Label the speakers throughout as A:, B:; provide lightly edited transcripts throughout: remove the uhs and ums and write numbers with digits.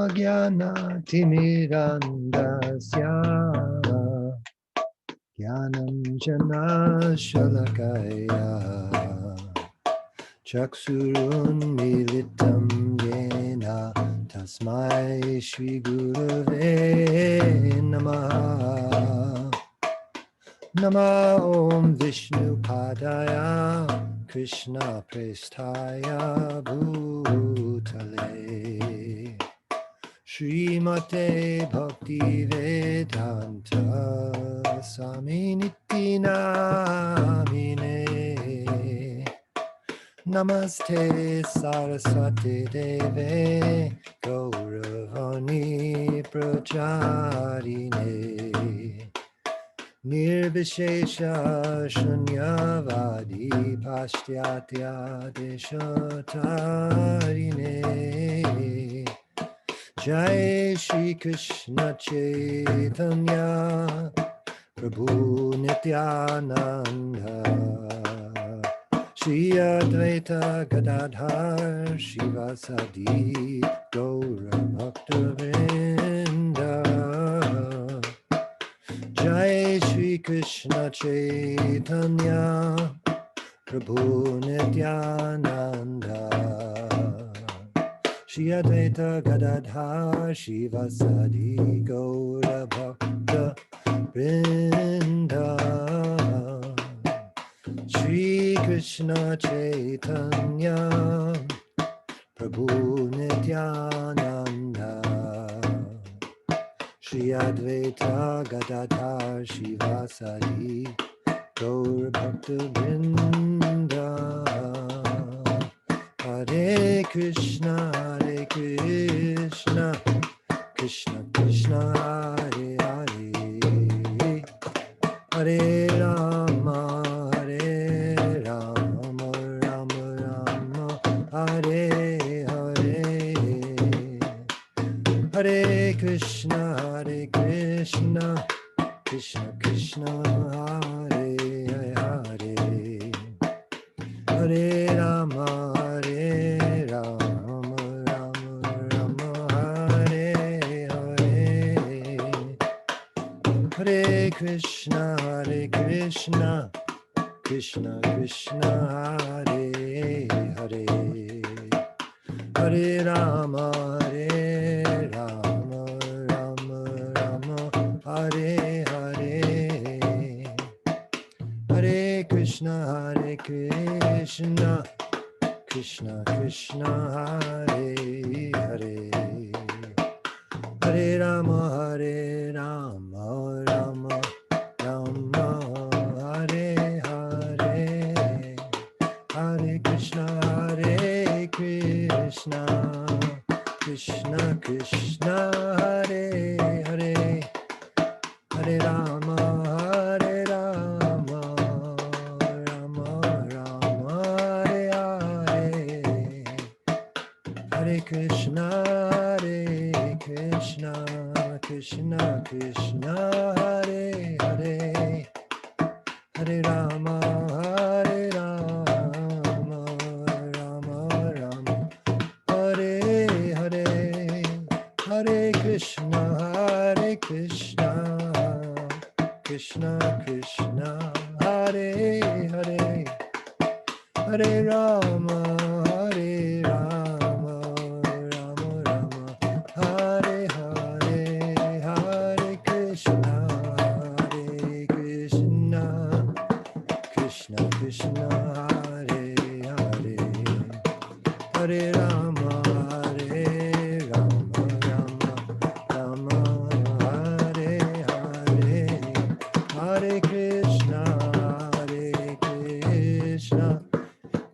A: Ajnana timirandasya Jnanam jana shalakaya Chaksurun militam yena Tasmai Shri Gurave Namaha Nama Om Vishnu Padaya Krishna Prestaya Bhutale Srimate Bhakti Vedanta Swami Niti Namine Namaste Saraswati Deve Gauravani Pracharine Nirvishesha Shunyavadi Pashyatya Deshotarine Jai Shri Krishna Chaitanya Prabhu Nityananda Shri Advaita Gadadhar Shivasadi Gaura Bhakta Vrinda Jai Shri Krishna Chaitanya Prabhu Nityananda Shri Advaita Gadadhar Shivasadi Gaura Bhakta Vrinda Shri Krishna Chaitanya Prabhu Nityananda Shri Advaita Gadadhar Shivasadi Gaur Bhakta Vrinda Hare Krishna Krishna Krishna Hare Hare Hare Rama Hare Rama Rama Rama Hare Hare Hare Krishna Krishna Krishna Hare Hare Hare Rama Rama Rama Hare Hare Hare Krishna Krishna Krishna Hare Hare Hare Rama Rama Rama Hare Hare Hare Krishna Krishna Hare Hare Hare Rama Rama Rama Hare Hare Hare Krishna Krishna Hare Hare Hare Rama Rama Rama Hare Hare Hare Krishna Krishna Hare Hare Hare Rama Rama Rama Hare Hare Hare Krishna Krishna Hare Hare Hare Rama Rama Rama Hare Hare Hare Krishna Krishna Hare Hare Hare Rama Rama Rama Hare Hare Hare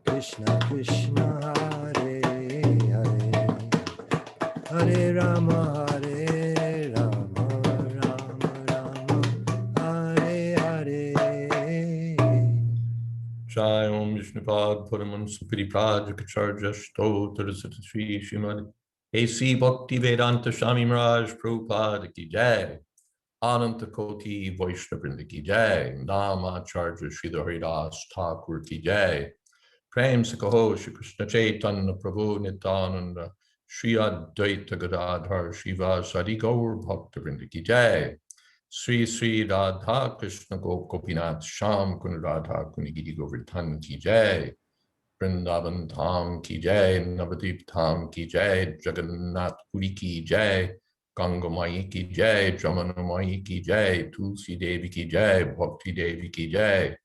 A: Krishna Krishna Hare Hare Hare Rama Rama Hare Hare.
B: Jai Om Vishnupad Puraman Supiripad Kacharja Stotra Sri Srimad A.C. Bhakti Vedanta Swami Maharaj Prabhupada Ki Jai Ananta Koti Vaishnavrinda Ki Jai Nama Acharya Sridhar Haridas Thakur Ki Jai Prem Sakaho Shri Krishna Chaitanya Prabhu Nityananda Shri Advaita Gadadhar Shiva Sadi Gaur Bhaktivinoda Ki Jai. Sri Sri Radha Krishna Gopinath Sham Kun Radha Kunigiri Govardhan Ki Jai. Vrindavan Dham Ki Jai, Navadip Dham Ki Jai, Jagannath Puri Ki Jai, Ganga Mai Ki Jai, Jamuna Mai Ki Jai, Tulsi Devi Ki Jai, Bhakti Devi Ki Jai,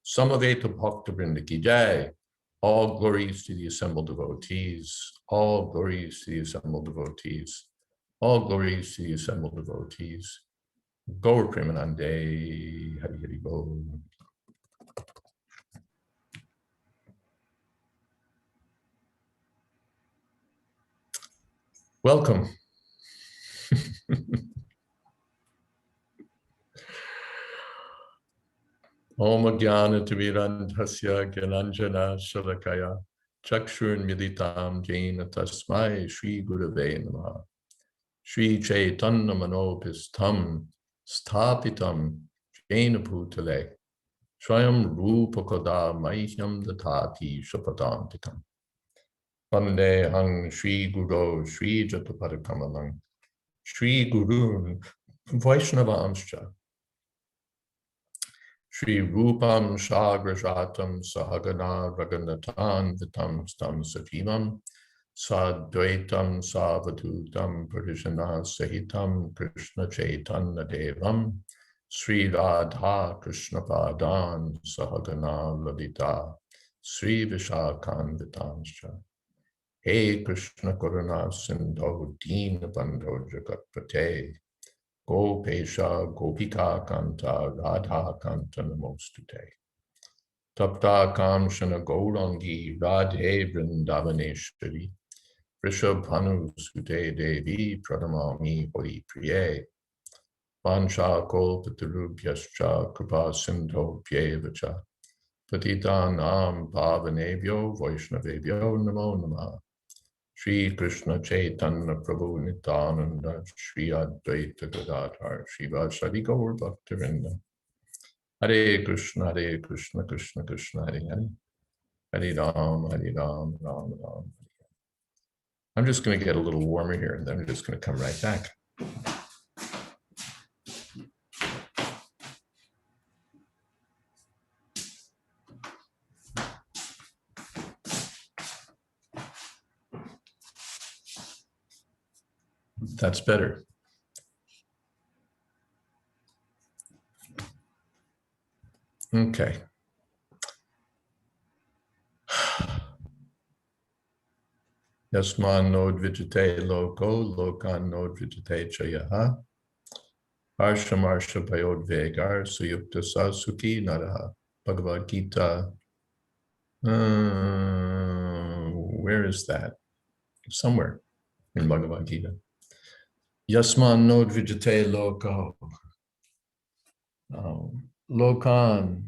B: Samaveta Bhakta Vrinda Ki Jai. All glories to the assembled devotees. All glories to the assembled devotees. All glories to the assembled devotees. Gaur Premanande, Hari Hari Bol. Welcome. Om Jnana Timirandhasya Gyananjana Shalakaya Chakshurn Militam Jaina Tasmai Shri Gurave Namaha. Shri Chaitanya Manopistam Sthapitam Jaina Bhutale Swayam Rupakoda Mahyam Datati Shapadantikam. Vande Hang Shri Guru Shri Jatapadakamalang Shri Gurun Vaishnavaamscha Shri Rupam Shagrajatam Sahagana Raganatan Vitam Stam Sajivam Sadvaitam Savadutam Parishana Sahitam Krishna Chaitanya Devam Sri Radha Krishna Padan Sahagana Lalita Sri Vishakan Vitanscha. Hey Krishna Karuna Sindhu Deen Bandho Jagatpate Gopesha Gopika Kanta Radha Kanta Namostute. Tapta Kamshana Gaurangi Radhe Vrindavaneshwari Vrishabhanu Sute Devi Pradamami Hori Priye Vansha Kolpatarubhyascha Kripa Sindho Pyevacha Patitanam Pavanebhyo Vaishnavebhyo Namo Namah. Shri Krishna Chaitanya Prabhu Nityananda Shri Advaita Gadadhar Shiva Sadi Gaur Bhaktivinoda. Hare Krishna Krishna Krishna Hare Hare Hare Ram Ram Ram. I'm just going to get a little warmer here and then I'm just going to come right back. That's better. Okay. Yasman nod vijate loko, lokan nod vijate chayaha. Harsha marsha payod vegar, suyukta sasuki naraha. Bhagavad Gita. Where is that? Somewhere in Bhagavad Gita. Yasman nod vijate loko. Lokan,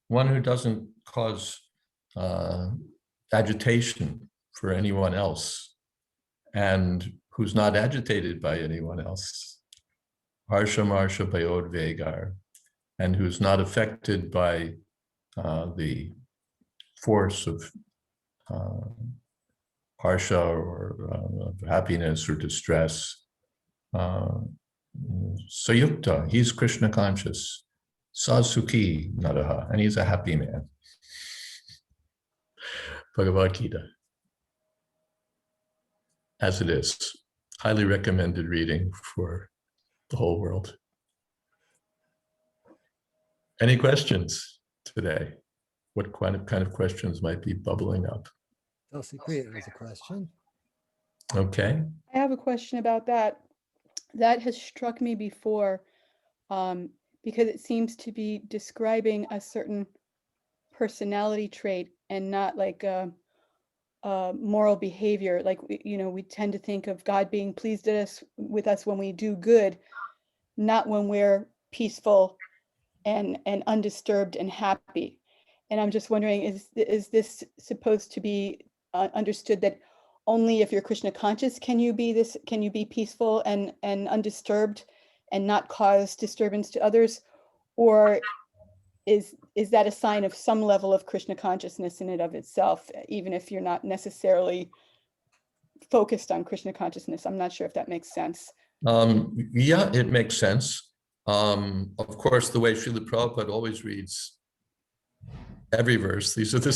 B: one who doesn't cause agitation for anyone else and who's not agitated by anyone else. Harsha marsha payod vegar, and who's not affected by the force of harsha or happiness or distress. Sayukta, he's Krishna conscious. Sasuki naraha, and he's a happy man. Bhagavad Gita. As it is. Highly recommended reading for the whole world. Any questions today? What kind of questions might be bubbling up?
A: Tulsi Priya has a question.
B: Okay.
C: I have a question about that. That has struck me before because it seems to be describing a certain personality trait and not like a moral behavior. Like, we tend to think of God being pleased with us when we do good, not when we're peaceful and undisturbed and happy. And I'm just wondering, is this supposed to be understood that only if you're Krishna conscious can you be peaceful and undisturbed and not cause disturbance to others? Or is that a sign of some level of Krishna consciousness in and of itself, even if you're not necessarily focused on Krishna consciousness. I'm not sure if that makes sense.
B: Yeah, it makes sense. Of course, the way Srila Prabhupada always reads every verse, this is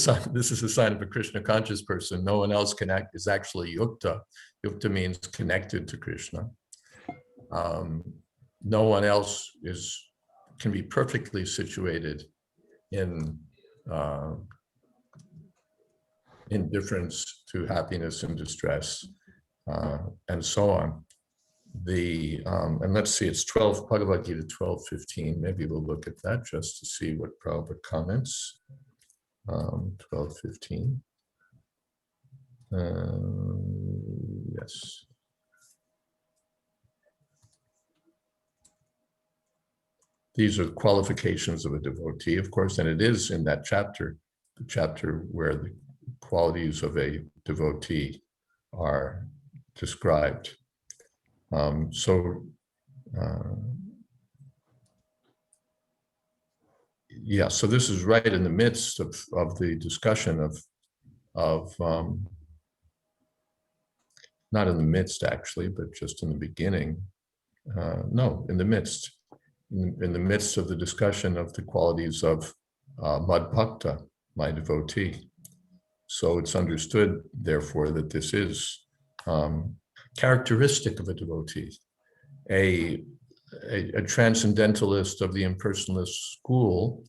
B: a sign of a Krishna conscious person. No one else is actually yukta. Yukta means connected to Krishna. No one else can be perfectly situated in indifference to happiness and distress, and so on. And let's see, it's Bhagavad Gita 12:15. Maybe we'll look at that just to see what Prabhupada comments. 12:15. Yes. These are the qualifications of a devotee, of course, and it is in that chapter, the chapter where the qualities of a devotee are described. Yeah, so this is right in the midst of the discussion of not in the midst actually, but just in the beginning. No, in the midst. In the midst of the discussion of the qualities of Madbhakta, my devotee. So it's understood, therefore, that this is characteristic of a devotee. A transcendentalist of the impersonalist school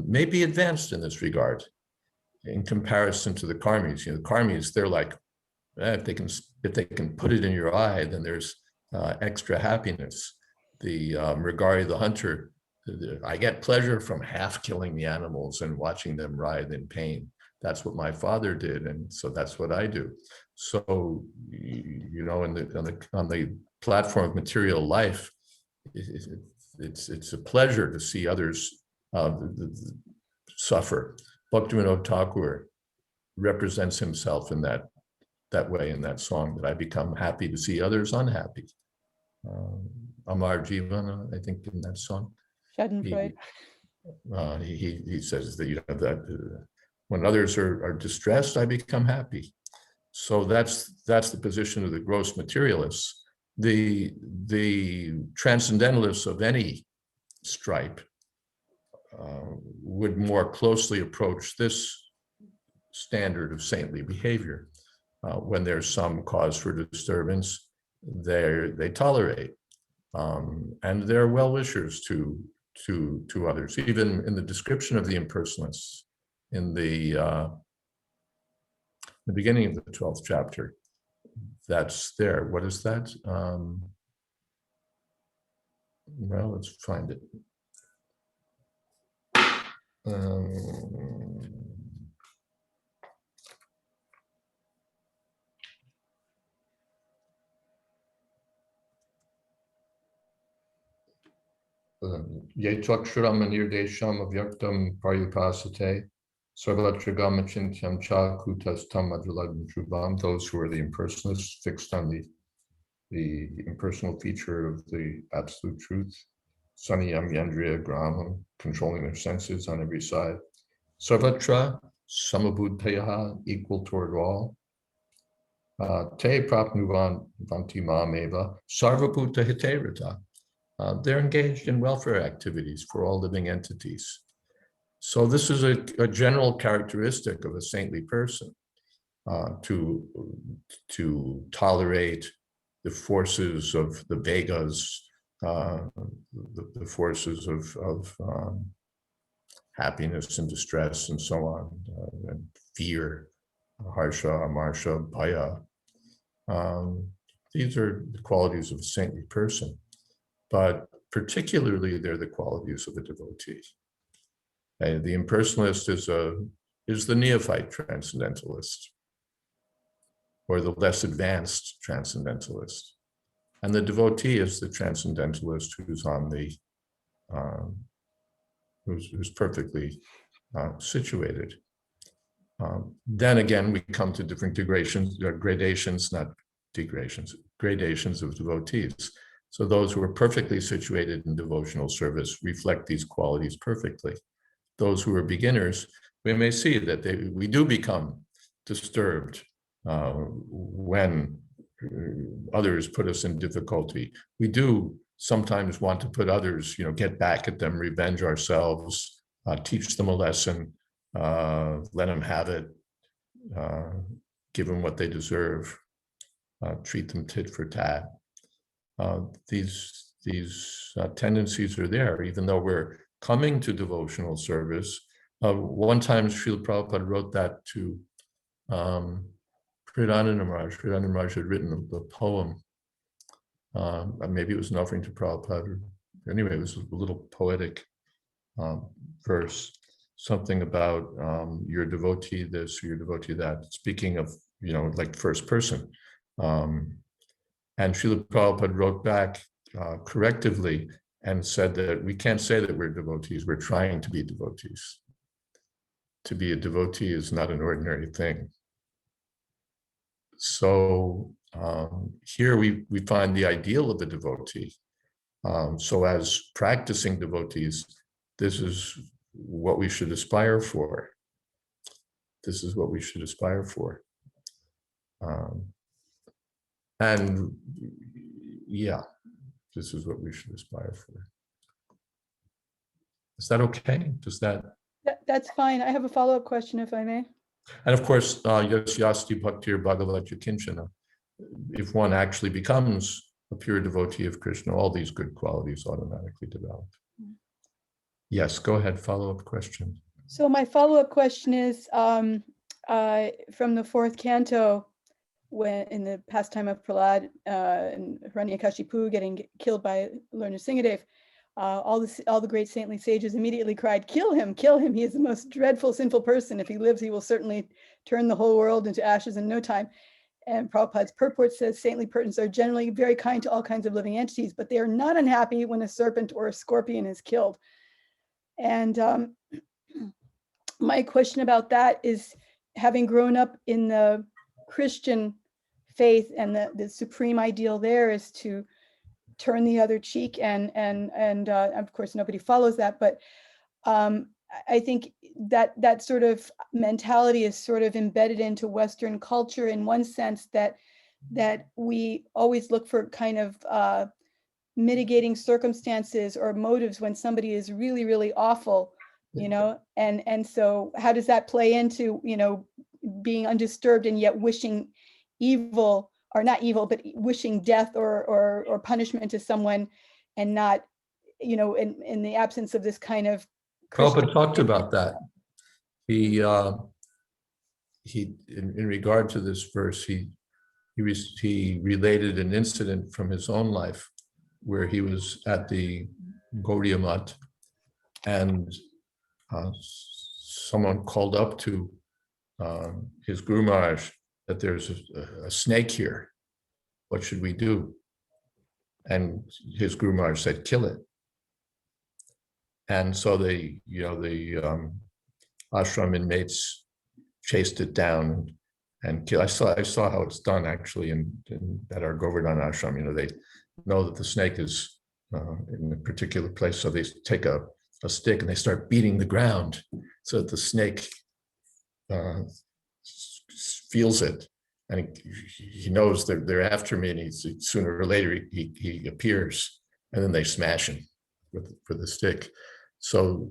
B: may be advanced in this regard in comparison to the karmis. The karmis, they're like, if they can put it in your eye, then there's extra happiness. The Mrigari the hunter, I get pleasure from half killing the animals and watching them writhe in pain. That's what my father did, and so that's what I do. So, on the platform of material life, it's a pleasure to see others suffer. Bhaktivinoda Thakur represents himself in that way in that song, that I become happy to see others unhappy. Amar Jivana, I think, in that song.
C: Schadenfreude.
B: He says that that when others are distressed, I become happy. So that's the position of the gross materialists. The transcendentalists of any stripe would more closely approach this standard of saintly behavior. When there's some cause for disturbance, they tolerate, and they're well-wishers to others. Even in the description of the impersonalists in the beginning of the 12th chapter, that's there. What is that? Well, let's find it. Yechakshuram anirdesham avyaktam paryupasate sarvatragama cha kutastam adriladam shubham. Those who are the impersonalists, fixed on the impersonal feature of the absolute truth. Saniyam yandriya gramam, controlling their senses on every side. Sarvatra samabudhayaha, equal toward all. Te prapnuvan vanti mameva sarvabhuta hiterita. They're engaged in welfare activities for all living entities. So this is a general characteristic of a saintly person, to tolerate the forces of the Vegas, the forces of happiness and distress and so on, and fear, harsha, amarsha, bhaya. These are the qualities of a saintly person. But particularly, they're the qualities of a devotee. And the impersonalist is the neophyte transcendentalist, or the less advanced transcendentalist, and the devotee is the transcendentalist who's on the who's perfectly situated. Then again, we come to different gradations, not degradations, gradations of devotees. So those who are perfectly situated in devotional service reflect these qualities perfectly. Those who are beginners, we may see that we do become disturbed when others put us in difficulty. We do sometimes want to put others, get back at them, revenge ourselves, teach them a lesson, let them have it, give them what they deserve, treat them tit for tat. These tendencies are there, even though we're coming to devotional service. One time, Srila Prabhupada wrote that to Priyananda Maharaj. Priyananda Maharaj had written the poem. Maybe it was an offering to Prabhupada. Anyway, it was a little poetic verse, something about your devotee this, or your devotee that, speaking of, like first person. And Srila Prabhupada wrote back correctively and said that we can't say that we're devotees, we're trying to be devotees. To be a devotee is not an ordinary thing. So here we find the ideal of a devotee. So as practicing devotees, this is what we should aspire for. This is what we should aspire for. And yeah, this is what we should aspire for. Is that okay? Does that?
C: That's fine. I have a follow-up question, if I may.
B: And of course, yasyasti bhaktir bhagavat kinchana. If one actually becomes a pure devotee of Krishna, all these good qualities automatically develop. Yes, go ahead, follow-up question.
C: So my follow-up question is from the fourth canto, when in the pastime of Prahlad and Hiranyakashipu getting killed by Lord Nrsingadev, all the great saintly sages immediately cried, kill him, he is the most dreadful, sinful person. If he lives, he will certainly turn the whole world into ashes in no time. And Prabhupada's purport says saintly persons are generally very kind to all kinds of living entities, but they are not unhappy when a serpent or a scorpion is killed. And my question about that is, having grown up in the Christian faith, and the supreme ideal there is to turn the other cheek, and of course nobody follows that, but I think that sort of mentality is sort of embedded into Western culture in one sense, that we always look for kind of mitigating circumstances or motives when somebody is really, really awful, and so how does that play into, being undisturbed and yet wishing evil, or not evil, but wishing death or punishment to someone, and not, in the absence of this kind of
B: Prabhupada talked about that. He in regard to this verse, he related an incident from his own life where he was at the Gaudiya Math, and someone called up to his Guru Maharaj that there's a snake here. What should we do? And his Guru Maharaj said, kill it. And so the ashram inmates chased it down and killed. I saw how it's done actually at our Govardhan ashram. They know that the snake is in a particular place, so they take a stick and they start beating the ground so that the snake feels it, and he knows they're after me, and sooner or later he appears, and then they smash him with the stick. So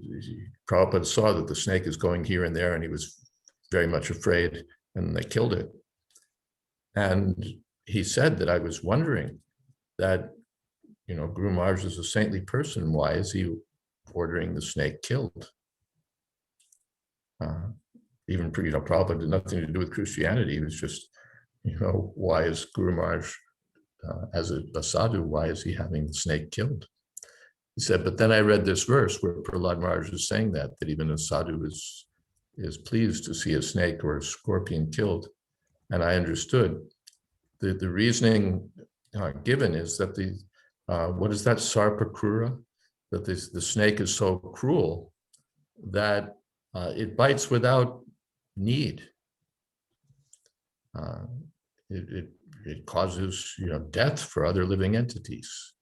B: Prabhupada saw that the snake is going here and there, and he was very much afraid, and they killed it. And he said that I was wondering that, Guru Maharaj is a saintly person. Why is he ordering the snake killed? Even Prabhupada did nothing to do with Christianity. He was just, why is Guru Maharaj, as a sadhu, why is he having the snake killed? He said, but then I read this verse where Prahlad Maharaj is saying that even a sadhu is pleased to see a snake or a scorpion killed. And I understood the reasoning given is that what is that, sarpa krura? That the snake is so cruel that it bites without need. It causes death for other living entities.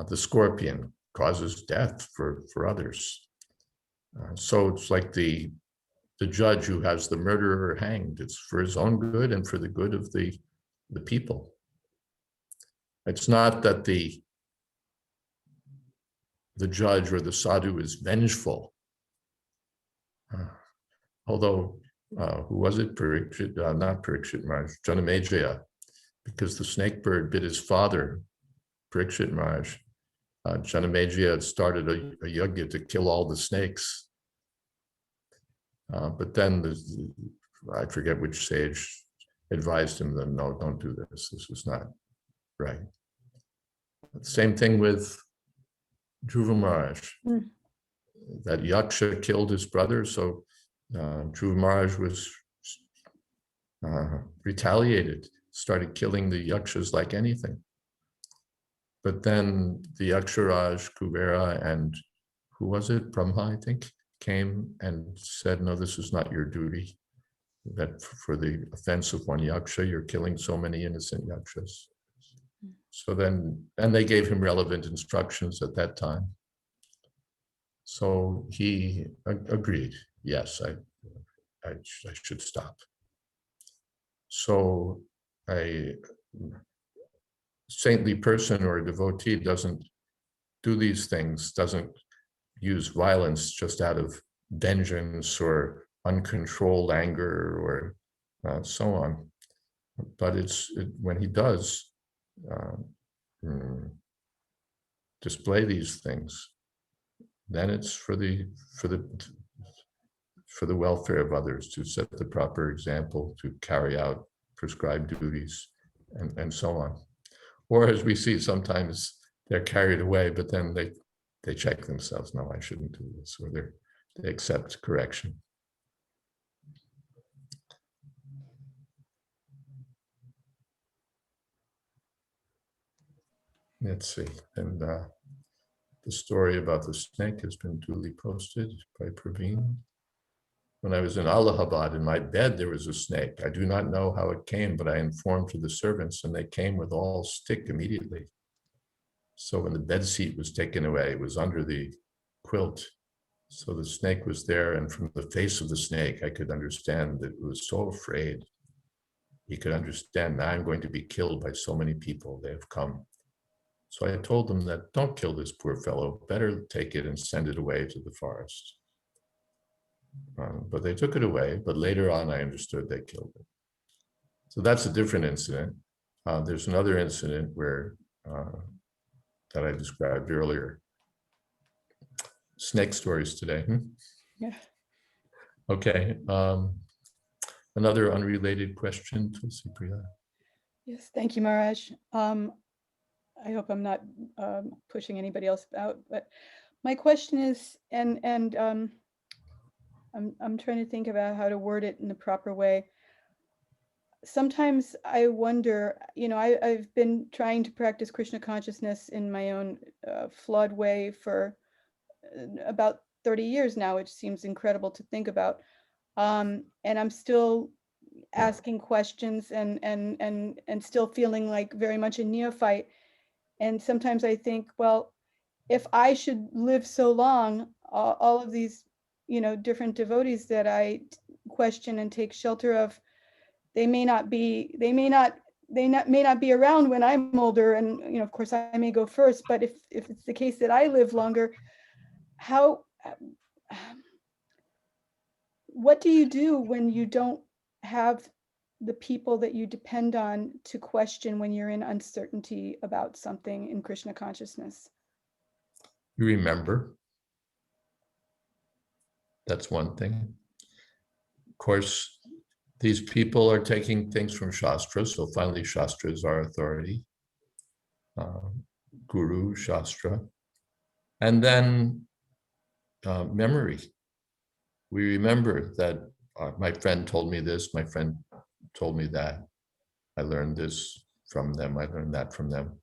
B: The scorpion causes death for others. So it's like the the judge who has the murderer hanged. It's for his own good and for the good of the people. It's not that the judge or the sadhu is vengeful. Although, who was it? Parikshit, not Parikshit Maharaj, Janamejaya, because the snake bird bit his father, Parikshit Maharaj. Janamejaya had started a yajna to kill all the snakes. But then I forget which sage advised him that no, don't do this. This is not right. Same thing with Dhruva Maharaj. That Yaksha killed his brother, so Dhruva Maharaj was retaliated, started killing the Yakshas like anything. But then the Yaksharaj, Kubera, and who was it? Brahma, I think, came and said, no, this is not your duty. That for the offense of one Yaksha, you're killing so many innocent Yakshas. So then, and they gave him relevant instructions at that time. So he agreed, yes, I should stop. So a saintly person or a devotee doesn't do these things, doesn't use violence just out of vengeance or uncontrolled anger or so on. But when he does display these things, then it's for the welfare of others, to set the proper example, to carry out prescribed duties, and so on. Or as we see sometimes, they're carried away, but then they check themselves. No, I shouldn't do this, or they accept correction. Let's see, and the story about the snake has been duly posted by Praveen. When I was in Allahabad, in my bed, there was a snake. I do not know how it came, but I informed to the servants, and they came with all stick immediately. So when the bed seat was taken away, it was under the quilt. So the snake was there, and from the face of the snake, I could understand that it was so afraid. He could understand, now I'm going to be killed by so many people. They have come. So I told them that, don't kill this poor fellow, better take it and send it away to the forest. But they took it away, but later on I understood they killed it. So that's a different incident. There's another incident where that I described earlier. Snake stories today.
C: Yeah.
B: Okay. Another unrelated question to Supriya.
C: Yes, thank you, Maharaj. I hope I'm not pushing anybody else out, but my question is, and I'm trying to think about how to word it in the proper way. Sometimes I wonder, I've been trying to practice Krishna consciousness in my own flawed way for about 30 years now, which seems incredible to think about. And I'm still asking questions and still feeling like very much a neophyte. And sometimes I think, well, if I should live so long, all of these, different devotees that I question and take shelter of, they may not be around when I'm older, and of course I may go first. But if it's the case that I live longer, what do you do when you don't have the people that you depend on to question when you're in uncertainty about something in Krishna consciousness?
B: You remember. That's one thing. Of course, these people are taking things from Shastra, so finally Shastra is our authority. Guru, Shastra. And then memory. We remember that my friend told me this, my friend told me that. I learned this from them, I learned that from them.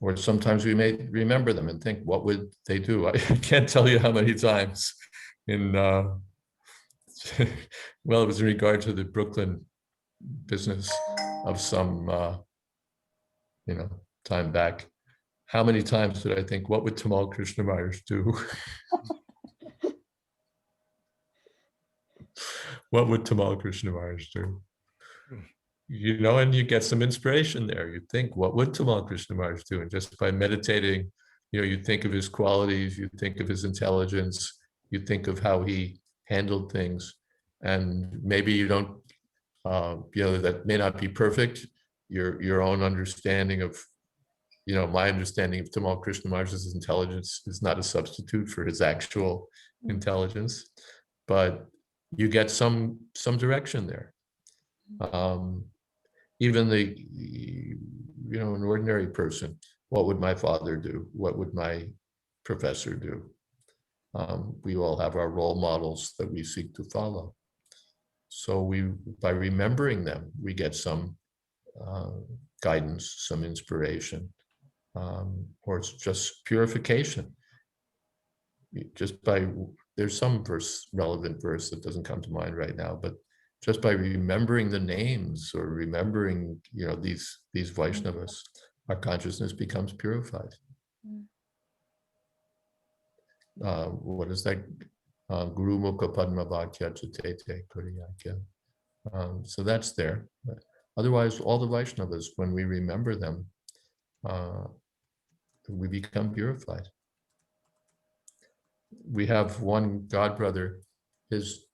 B: Or sometimes we may remember them and think, what would they do? I can't tell you how many times in, well, it was in regard to the Brooklyn business of some, time back. How many times did I think, what would Tamal Krishna Maharaj do? What would Tamal Krishna Maharaj do?
A: Hmm.
B: And you get some inspiration there. You think, what would Tamal Krishna Maharaj do? And just by meditating, you think of his qualities, you think of his intelligence, you think of how he handled things. And maybe you don't, that may not be perfect. Your own understanding of, my understanding of Tamal Krishna Maharaj's intelligence is not a substitute for his actual intelligence, but you get some direction there. Even an ordinary person, what would my father do? What would my professor do? We all have our role models that we seek to follow. So by remembering them, we get some guidance, some inspiration, or it's just purification. There's some relevant verse that doesn't come to mind right now, but just by remembering the names or remembering, these Vaishnavas, our consciousness becomes purified. What is that? Guru Mukha Padma Bhakya Chitete Kuriyakya. So that's there. But otherwise, all the Vaishnavas, when we remember them, we become purified. We have one godbrother, he's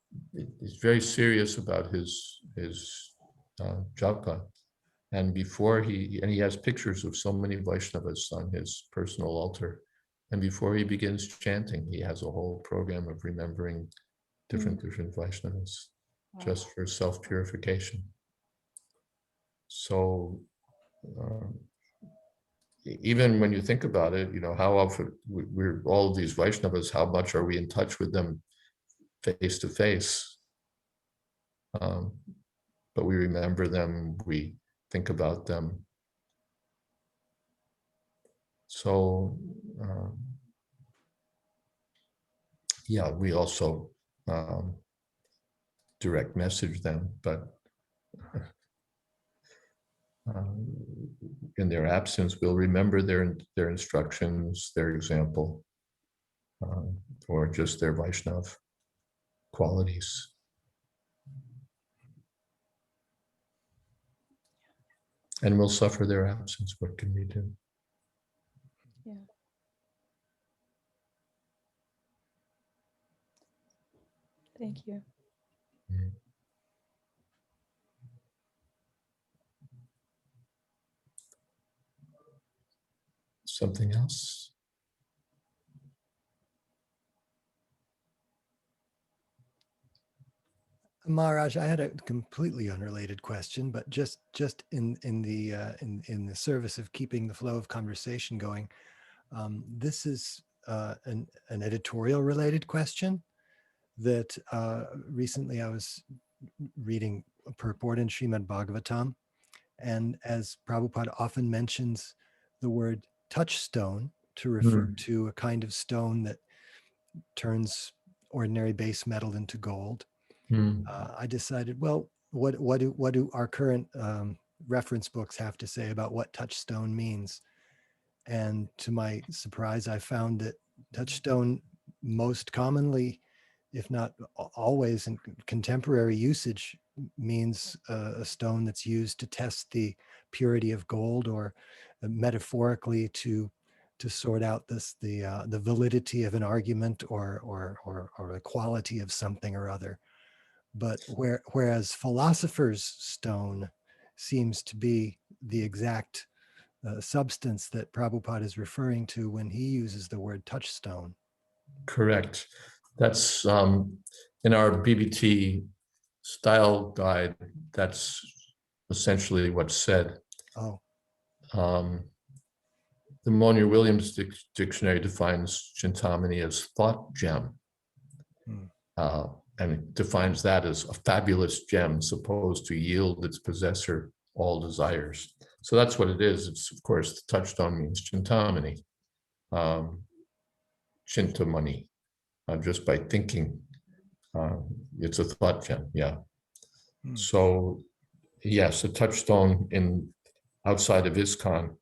B: very serious about his japa. And he has pictures of so many Vaishnavas on his personal altar. And before he begins chanting, he has a whole program of remembering different Vaishnavas, just for self-purification. So even when you think about it, how often we're all of these Vaishnavas, how much are we in touch with them face to face? But we remember them, we think about them. So, we also direct message them, but in their absence, we'll remember their instructions, their example, or just their Vaishnav qualities. And we'll suffer their absence. What can we do?
C: Yeah. Thank you.
B: Something else?
A: Maharaj, I had a completely unrelated question, but just in the service of keeping the flow of conversation going, this is an editorial related question that recently I was reading a purport in Srimad Bhagavatam, and as Prabhupada often mentions the word touchstone to refer to a kind of stone that turns ordinary base metal into gold. I decided, well, what do our current reference books have to say about what touchstone means? And to my surprise, I found that touchstone most commonly, if not always in contemporary usage, means a stone that's used to test the purity of gold, or metaphorically to sort out the validity of an argument or a quality of something or other. But whereas philosopher's stone seems to be the exact substance that Prabhupada is referring to when he uses the word touchstone.
B: Correct. That's in our BBT style guide, that's essentially what's said.
A: Oh.
B: The Monier-Williams dictionary defines Chintamani as thought gem. And it defines that as a fabulous gem supposed to yield its possessor all desires. So that's what it is. It's, of course, the touchstone means Chintamani, Chintamani, just by thinking. It's a thought gem, yeah. So, yes, a touchstone outside of ISKCON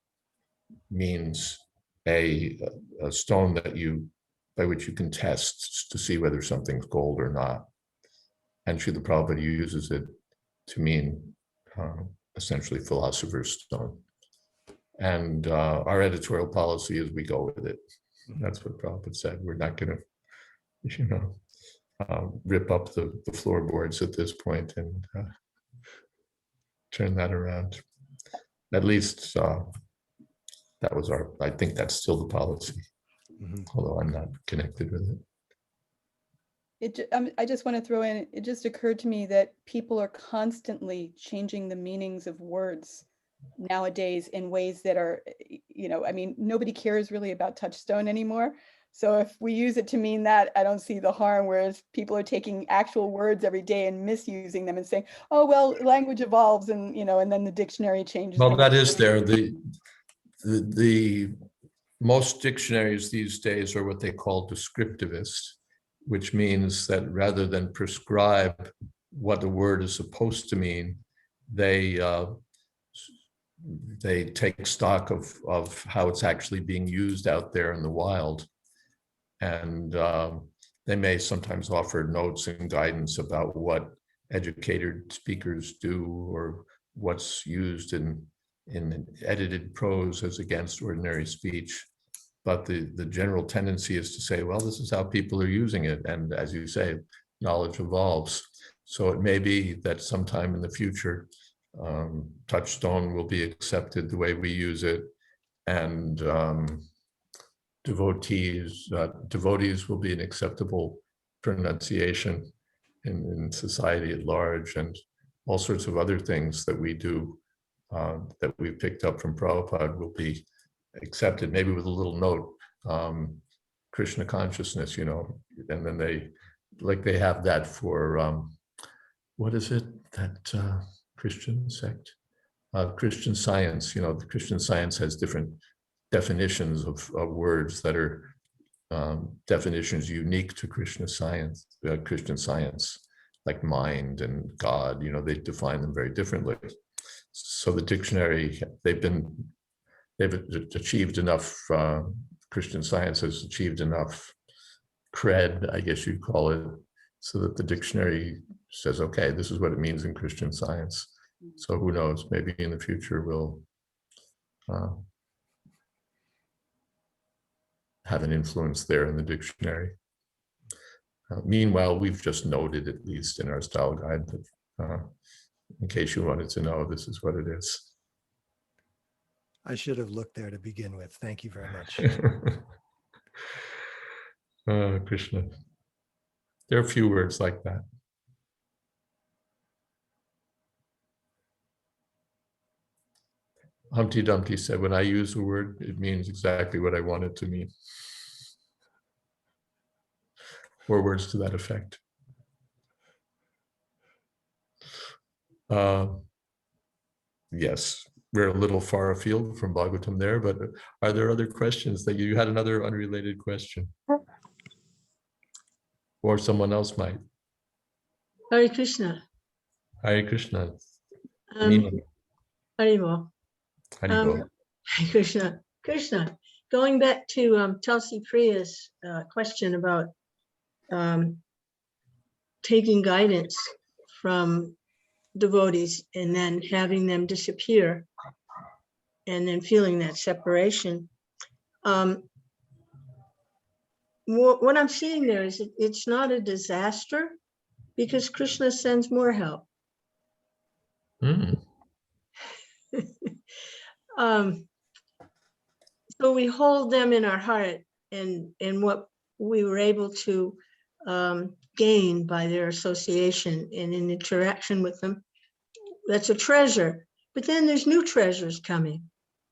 B: means a stone by which you can test to see whether something's gold or not. and Srila Prabhupada uses it to mean essentially philosopher's stone. And our editorial policy is we go with it. That's what Prabhupada said. We're not going to, rip up the floorboards at this point and turn that around. At least that was I think that's still the policy, although I'm not connected with it.
C: I just want to throw in, it just occurred to me that people are constantly changing the meanings of words nowadays in ways that are, I mean, nobody cares really about touchstone anymore. So if we use it to mean that, I don't see the harm, whereas people are taking actual words every day and misusing them and saying, oh, well, language evolves and, and then the dictionary changes.
B: Well, that is there. The most dictionaries these days are what they call descriptivist, which means that rather than prescribe what a word is supposed to mean, they take stock of how it's actually being used out there in the wild. And they may sometimes offer notes and guidance about what educated speakers do or what's used in edited prose as against ordinary speech. But the general tendency is to say, well, this is how people are using it. And as you say, knowledge evolves. So it may be that sometime in the future, touchstone will be accepted the way we use it. And devotees will be an acceptable pronunciation in society at large, and all sorts of other things that we do that we've picked up from Prabhupada will be accepted, maybe with a little note, Krishna consciousness, and then they have that for, what is it, that Christian sect? Christian Science, the Christian Science has different definitions of words that are definitions unique to Christian Science, like mind and God, they define them very differently. So the dictionary, they've achieved enough, Christian Science has achieved enough cred, I guess you'd call it, so that the dictionary says, okay, this is what it means in Christian Science. So who knows, maybe in the future we'll have an influence there in the dictionary. Meanwhile, we've just noted, at least in our style guide, that in case you wanted to know, this is what it is.
A: I should have looked there to begin with. Thank you very much.
B: Krishna. There are a few words like that. Humpty Dumpty said, when I use a word, it means exactly what I want it to mean. Or words to that effect. Yes, we're a little far afield from Bhagavatam there, but are there other questions that you had? Another unrelated question? Or someone else might.
D: Hare Krishna.
B: Hare Krishna.
D: Haribol.
B: Haribol.
D: Hare Krishna. Krishna, going back to Tulsi Priya's question about taking guidance from devotees and then having them disappear and then feeling that separation. What I'm seeing there is it's not a disaster because Krishna sends more help. So we hold them in our heart and what we were able to gain by their association and in interaction with them. That's a treasure. But then there's new treasures coming.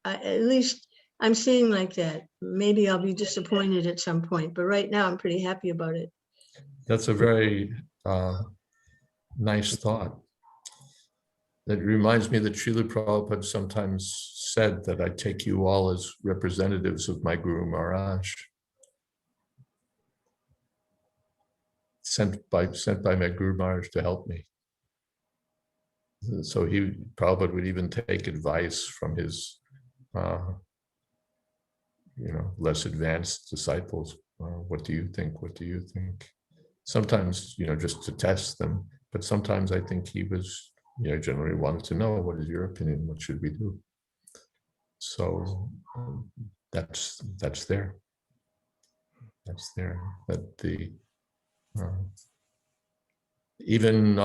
D: At least I'm seeing like that. Maybe I'll be disappointed at some point, but right now I'm pretty happy about it.
B: That's a very nice thought. It reminds me that Srila Prabhupada sometimes said that I take you all as representatives of my Guru Maharaj. Sent by my Guru Maharaj to help me. So Prabhupada would even take advice from his less advanced disciples. What do you think? What do you think? Sometimes, just to test them, But sometimes I think he was, generally wanted to know, what is your opinion? What should we do? So that's there. That's there. But the even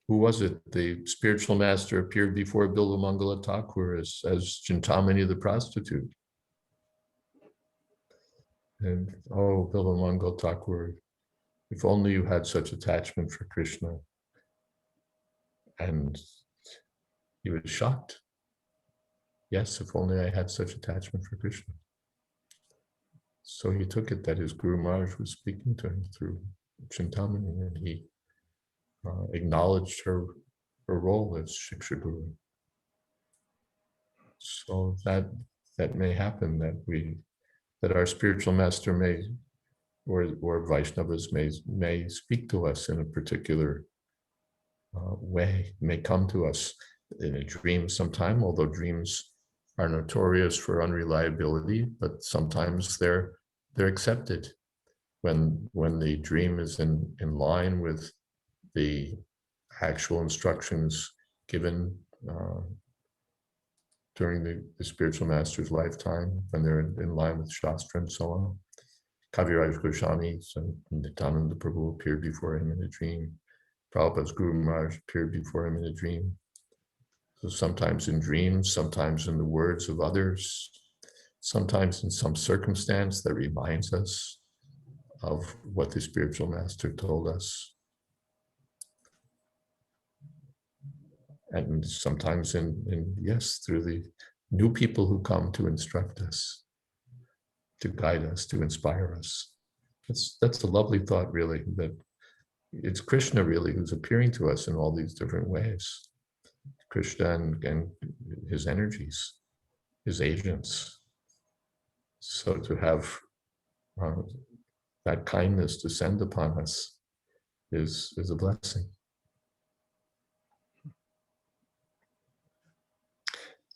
B: who was it? The spiritual master appeared before Bilamangala Thakur as Chintamani the prostitute. And oh, Bilamangala Thakur, if only you had such attachment for Krishna. And he was shocked. Yes, if only I had such attachment for Krishna. So he took it that his Guru Maharaj was speaking to him through Chintamani, and he acknowledged her role as Shiksha Guru. So that may happen, that our spiritual master may, or Vaishnavas may speak to us in a particular way, may come to us in a dream sometime, although dreams are notorious for unreliability, but sometimes they're accepted when the dream is in line with the actual instructions given during the spiritual master's lifetime, when they're in line with Shastra and so on. Kaviraj Goswami and Nityananda Prabhu appeared before him in a dream. Prabhupada's Guru Maharaj appeared before him in a dream. So sometimes in dreams, sometimes in the words of others, sometimes in some circumstance that reminds us of what the spiritual master told us. And sometimes yes, through the new people who come to instruct us, to guide us, to inspire us. That's a lovely thought, really, that it's Krishna really who's appearing to us in all these different ways. Krishna and his energies, his agents. So to have that kindness descend upon us is a blessing.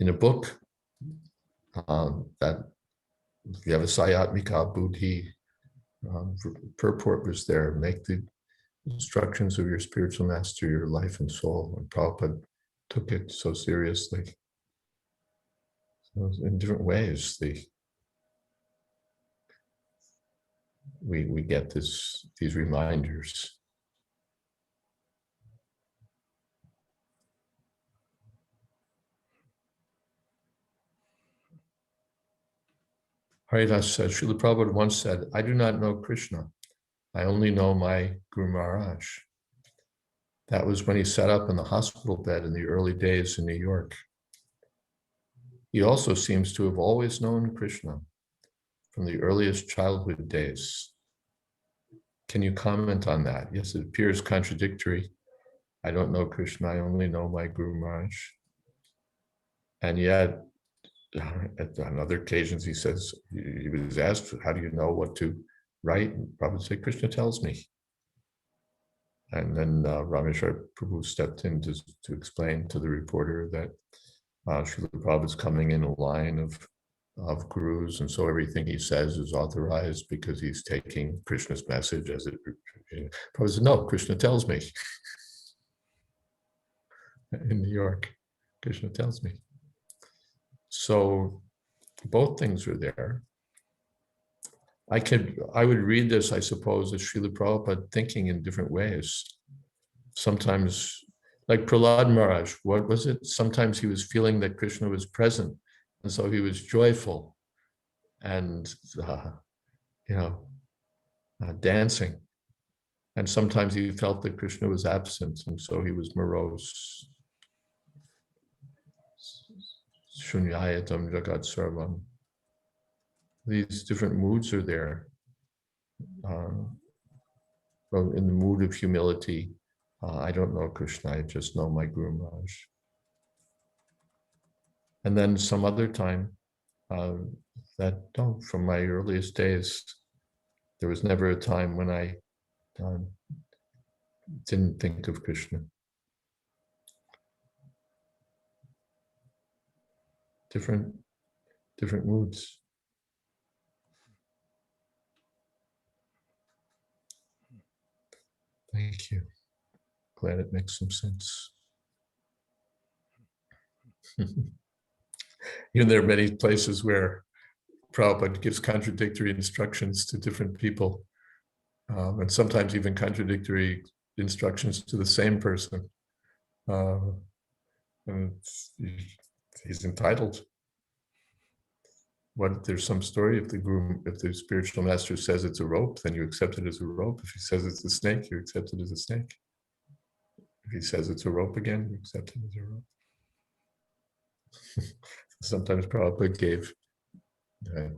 B: In a book that Vyavasayatmika Buddhi, purport was there, make the instructions of your spiritual master your life and soul. And Prabhupada took it so seriously. So in different ways, we get these reminders. Haridas says, Srila Prabhupada once said, I do not know Krishna. I only know my Guru Maharaj. That was when he sat up in the hospital bed in the early days in New York. He also seems to have always known Krishna from the earliest childhood days. Can you comment on that? Yes, it appears contradictory. I don't know Krishna, I only know my Guru Maharaj. And yet, on other occasions, he says, he was asked, how do you know what to write? And Prabhupada said, Krishna tells me. And then Rameshwar Prabhu stepped in to explain to the reporter that Srila Prabhupada is coming in a line of gurus, and so everything he says is authorized because he's taking Krishna's message as it. Prabhupada said, no, Krishna tells me. In New York, Krishna tells me. So both things are there. I would read this, I suppose, as Srila Prabhupada thinking in different ways. Sometimes, like Prahlad Maharaj, what was it? Sometimes he was feeling that Krishna was present, and so he was joyful and, dancing. And sometimes he felt that Krishna was absent, and so he was morose. Shunyayatam Jagat Sarvam. These different moods are there. Well, in the mood of humility, I don't know Krishna, I just know my Guru Maharaj. And then some other time, from my earliest days, there was never a time when I didn't think of Krishna. Different moods. Thank you. glad it makes some sense. There are many places where Prabhupada gives contradictory instructions to different people, and sometimes even contradictory instructions to the same person. And he's entitled. There's some story, if the spiritual master says it's a rope, then you accept it as a rope. If he says it's a snake, you accept it as a snake. If he says it's a rope again, you accept it as a rope. Sometimes Prabhupada gave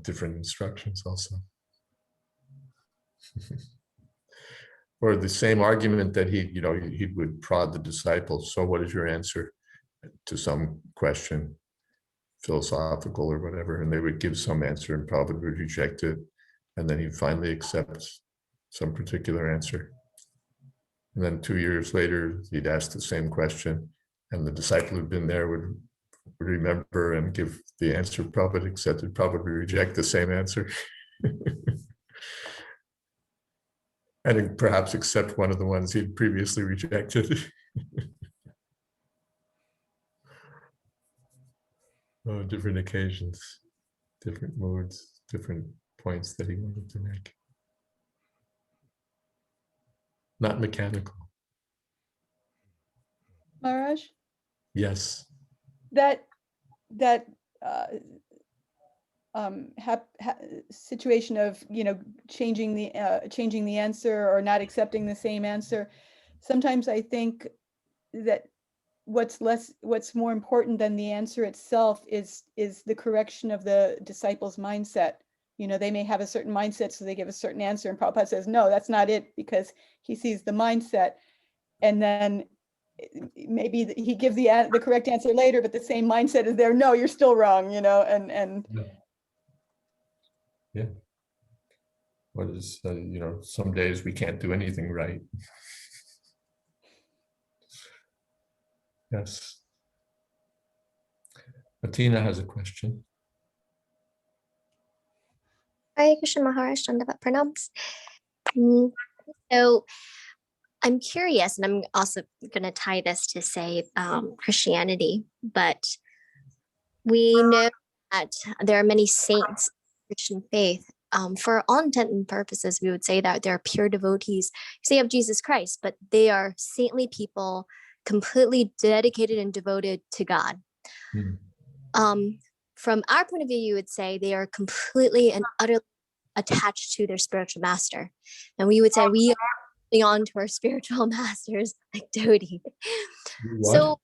B: different instructions also. Or the same argument that he would prod the disciples. So what is your answer to some question, philosophical or whatever? And they would give some answer and Prabhupada would reject it. And then he'd finally accept some particular answer. And then 2 years later, he'd ask the same question and the disciple who'd been there would remember and give the answer Prabhupada accepted. Prabhupada would reject the same answer. And perhaps accept one of the ones he'd previously rejected. Different occasions, different moods, different points that he wanted to make. Not mechanical.
C: Maharaj,
B: Yes.
C: that situation of changing the answer or not accepting the same answer, sometimes I think that what's more important than the answer itself is the correction of the disciple's mindset. They may have a certain mindset, so they give a certain answer, and Prabhupada says, no, that's not it, because he sees the mindset. And then maybe he gives the correct answer later, but the same mindset is there. No, you're still wrong, and
B: yeah. What is, some days we can't do anything right. Yes. Atina has a question.
E: Hare Krishna Maharaj, Dandavat Pranams. So I'm curious, and I'm also going to tie this to say Christianity, but we know that there are many saints in Christian faith. For all intent and purposes, we would say that they're pure devotees, say, of Jesus Christ, but they are saintly people, completely dedicated and devoted to God. From our point of view, you would say they are completely and utterly attached to their spiritual master. And we would say we are holding on to our spiritual masters like Dodi. So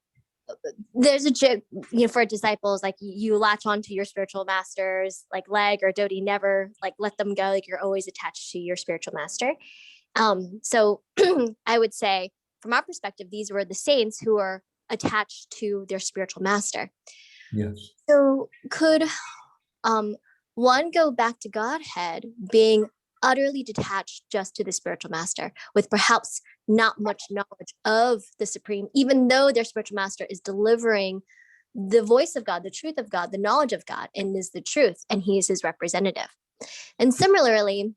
E: there's a joke, for disciples, like you latch onto your spiritual masters, like Leg or Dodi, never like let them go. Like you're always attached to your spiritual master. So I would say from our perspective, these were the saints who are attached to their spiritual master.
B: Yes.
E: So could one go back to Godhead being utterly detached just to the spiritual master with perhaps not much knowledge of the Supreme, even though their spiritual master is delivering the voice of God, the truth of God, the knowledge of God, and is the truth, and he is his representative. And similarly,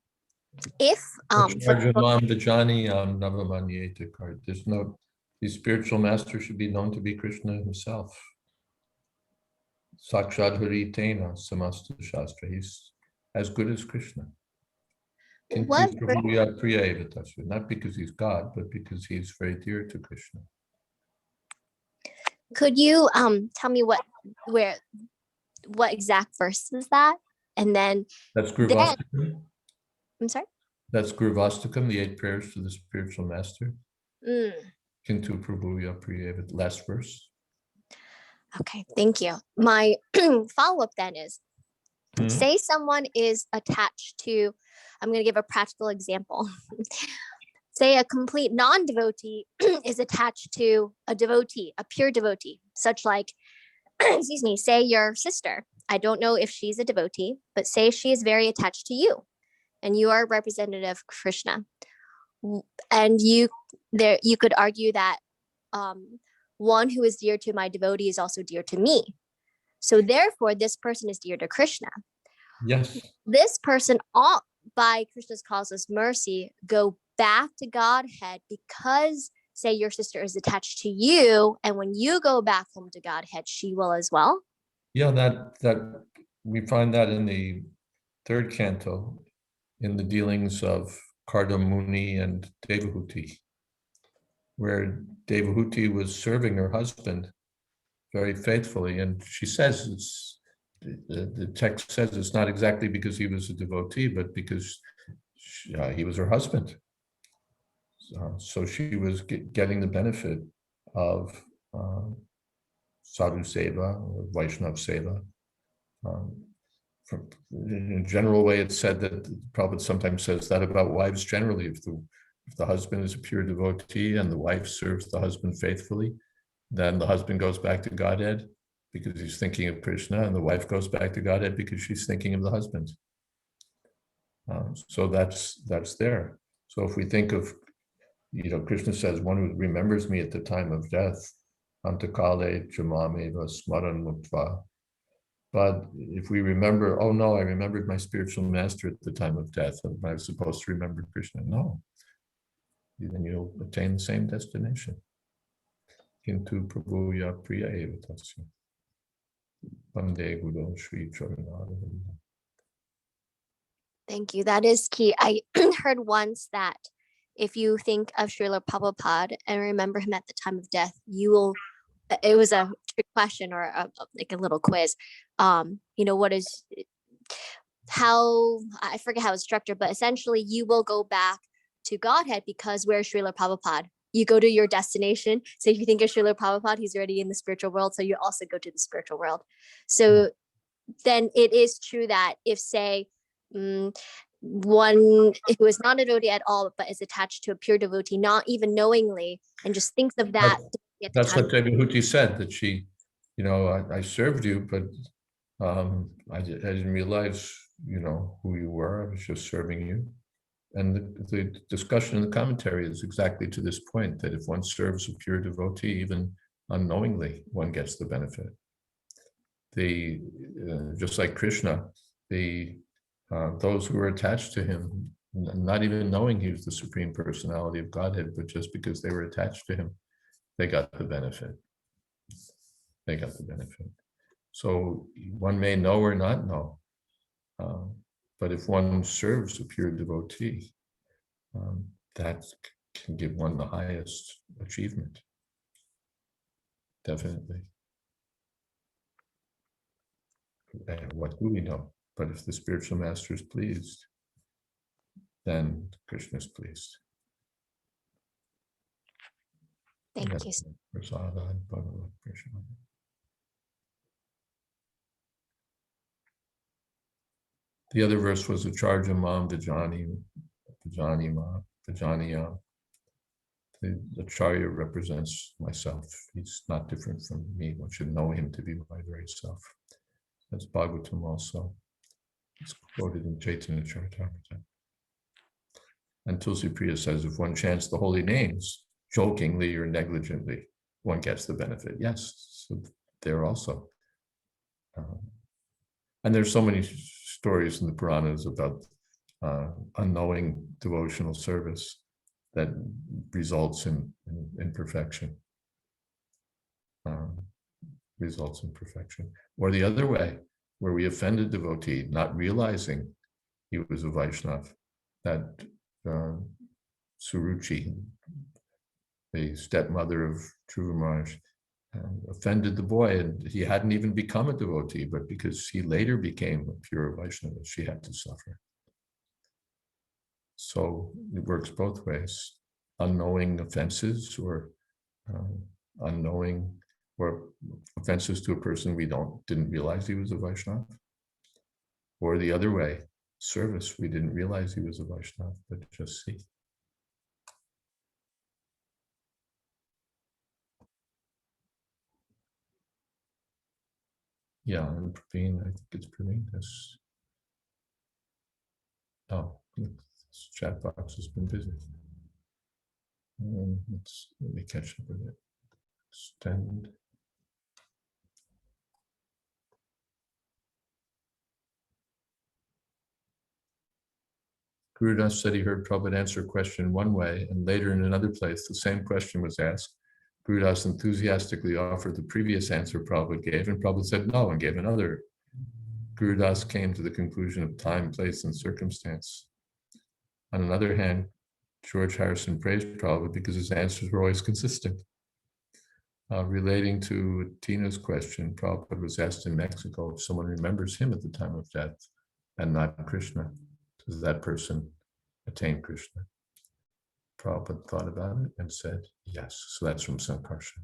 E: if
B: the spiritual master should be known to be Krishna himself. Sakshad Haritena Samasta Shastra. He's as good as Krishna. Not because he's God, but because he's very dear to Krishna.
E: Could you tell me what exact verse is that? And then
B: that's Gurvastakam.
E: I'm sorry?
B: That's Gurvastakam, the 8 prayers to the spiritual master. Kintu Prabhuya Priyeva, last verse.
E: Okay, thank you. My follow-up then is, say someone is attached to, I'm going to give a practical example. Say a complete non-devotee is attached to a devotee, a pure devotee, such like, excuse me, say your sister. I don't know if she's a devotee, but say she is very attached to you and you are a representative of Krishna. And you could argue that one who is dear to my devotee is also dear to me. So therefore, this person is dear to Krishna.
B: Yes.
E: This person by Krishna's causeless mercy, go back to Godhead because say your sister is attached to you, and when you go back home to Godhead, she will as well?
B: Yeah, that we find that in the third canto, in the dealings of Kardamuni and Devahuti, where Devahuti was serving her husband very faithfully, and she says the text says it's not exactly because he was a devotee, but because he was her husband. So she was getting the benefit of sadhu seva or Vaishnav seva. In a general way, it's said that the Prabhupada sometimes says that about wives generally. If the husband is a pure devotee and the wife serves the husband faithfully, then the husband goes back to Godhead because he's thinking of Krishna, and the wife goes back to Godhead because she's thinking of the husband. So that's there. So if we think of, Krishna says, one who remembers me at the time of death, antakale jamameva smaran mukva. But if we remember, oh no, I remembered my spiritual master at the time of death, and I was supposed to remember Krishna. No, then you'll attain the same destination. Kintu prabhuya priya eva tasya. Vande Guru Shri Charanara.
E: Thank you. That is key. I heard once that if you think of Srila Prabhupada and remember him at the time of death, you will, it was a trick question or like a little quiz. What is, how, I forget how it's structured, but essentially you will go back to Godhead because where's Srila Prabhupada? You go to your destination. So if you think of Srila Prabhupada, he's already in the spiritual world. So you also go to the spiritual world. So then it is true that if, say, one who is not a devotee at all, but is attached to a pure devotee, not even knowingly, and just thinks of that.
B: That's what Devahuti said, that she, I served you, but I didn't realize, who you were. I was just serving you. And the discussion in the commentary is exactly to this point, that if one serves a pure devotee, even unknowingly, one gets the benefit. Just like Krishna, those who were attached to him, not even knowing he was the Supreme Personality of Godhead, but just because they were attached to him, they got the benefit. They got the benefit. So one may know or not know, but if one serves a pure devotee, that can give one the highest achievement. Definitely. And what do we know? But if the spiritual master is pleased, then Krishna is pleased.
E: Thank you.
B: The other verse was Acharya Mam Vijani Ma Vijaniya. The Acharya represents myself. He's not different from me. One should know him to be my very self. That's Bhagavatam also. It's quoted in Chaitanya Charitamrita. And Tulsi Priya says, if one chants the holy names, jokingly or negligently, one gets the benefit. Yes, so there also. And there's so many stories in the Puranas about unknowing devotional service that results in perfection. Results in perfection. Or the other way, where we offend a devotee, not realizing he was a Vaishnav, that Suruchi, the stepmother of Dhruva Maharaj, offended the boy, and he hadn't even become a devotee, but because he later became a pure Vaishnava, she had to suffer. So it works both ways. Unknowing offenses or unknowing or offenses to a person we didn't realize he was a Vaishnava. Or the other way, service, we didn't realize he was a Vaishnava, but just see. Yeah, and Praveen, I think it's Praveen. This chat box has been busy. Let me catch up with it. Extend. Guru Das said he heard Prabhupada answer a question one way, and later in another place, the same question was asked. Guru Das enthusiastically offered the previous answer Prabhupada gave, and Prabhupada said no and gave another. Guru Das came to the conclusion of time, place, and circumstance. On another hand, George Harrison praised Prabhupada because his answers were always consistent. Relating to Tina's question, Prabhupada was asked in Mexico if someone remembers him at the time of death and not Krishna. Does that person attain Krishna? Prabhupada thought about it and said, yes. So that's from Sankarshan.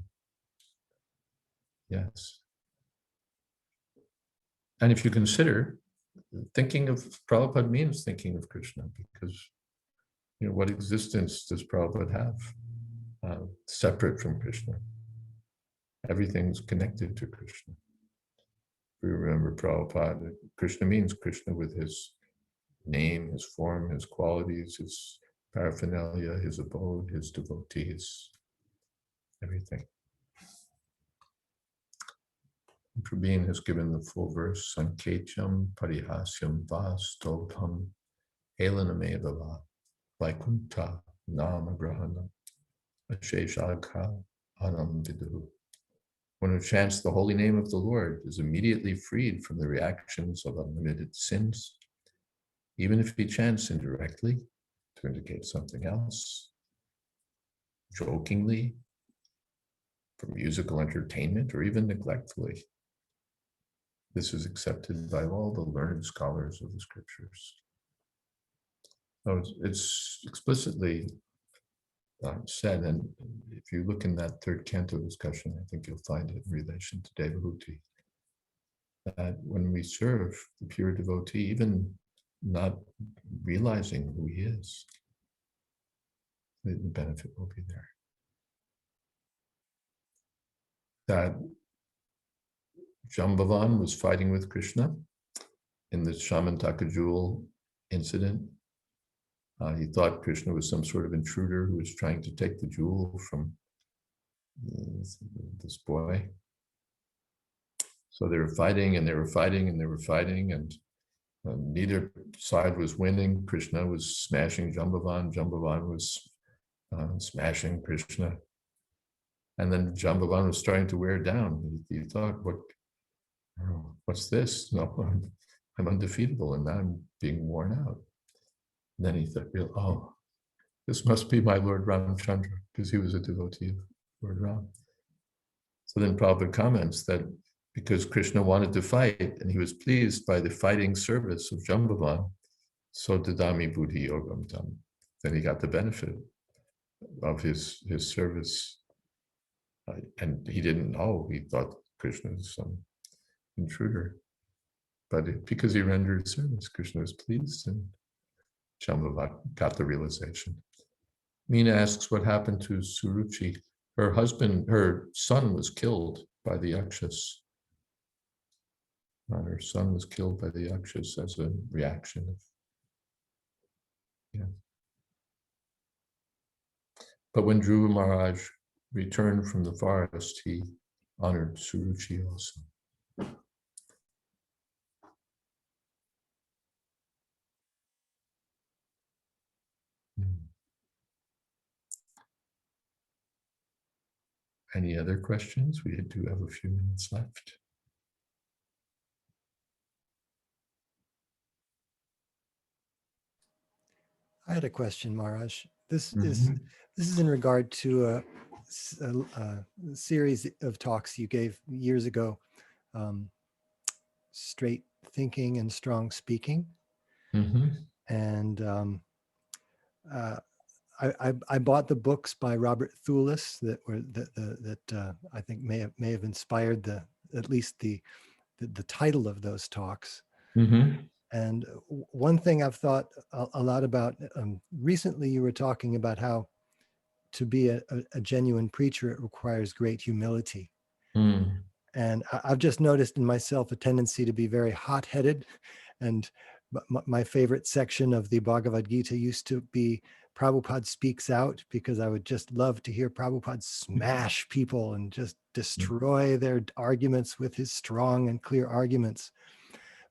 B: Yes. And if you consider, thinking of Prabhupada means thinking of Krishna, because what existence does Prabhupada have separate from Krishna? Everything's connected to Krishna. We remember Prabhupada, Krishna means Krishna with his name, his form, his qualities, his paraphernalia, his abode, his devotees, everything. Prabhupada has given the full verse, Sanketyam Parihasyam Va Stobham Helanameva Va Vaikunta Nama Grahana Asheshagha Anam Viduhu. One who chants the holy name of the Lord is immediately freed from the reactions of unlimited sins, even if he chants indirectly to indicate something else, jokingly, for musical entertainment, or even neglectfully. This is accepted by all the learned scholars of the scriptures. So it's explicitly said, and if you look in that third canto discussion, I think you'll find it in relation to Devahuti, that when we serve the pure devotee, even not realizing who he is, the benefit will be there. That Jambavan was fighting with Krishna in the Shamantaka jewel incident. He thought Krishna was some sort of intruder who was trying to take the jewel from this boy. So they were fighting and they were fighting and they were fighting, and neither side was winning. Krishna was smashing Jambavan. Jambavan was smashing Krishna. And then Jambavan was starting to wear down. He thought, what's this? No, I'm undefeatable, and now I'm being worn out. And then he thought, oh, this must be my Lord Ramchandra, because he was a devotee of Lord Ram. So then Prabhupada comments that because Krishna wanted to fight and he was pleased by the fighting service of Jambavan, so dadami buddhi yogam tam. Then he got the benefit of his service. And he didn't know, he thought Krishna was some intruder. But because he rendered service, Krishna was pleased, and Shambhavat got the realization. Meena asks what happened to Suruchi. Her son was killed by the Yakshas. Her son was killed by the Yakshas as a reaction of, But when Dhruva Maharaj returned from the forest, he honored Suruchi also. Any other questions? We do have a few minutes left.
A: I had a question, Maharaj. This is in regard to a series of talks you gave years ago, straight thinking and strong speaking. And I bought the books by Robert Thulis that I think may have inspired at least the title of those talks. And one thing I've thought a lot about, recently you were talking about how to be a genuine preacher, it requires great humility. And I've just noticed in myself a tendency to be very hot-headed. And my favorite section of the Bhagavad Gita used to be Prabhupada speaks out, because I would just love to hear Prabhupada smash people and just destroy their arguments with his strong and clear arguments.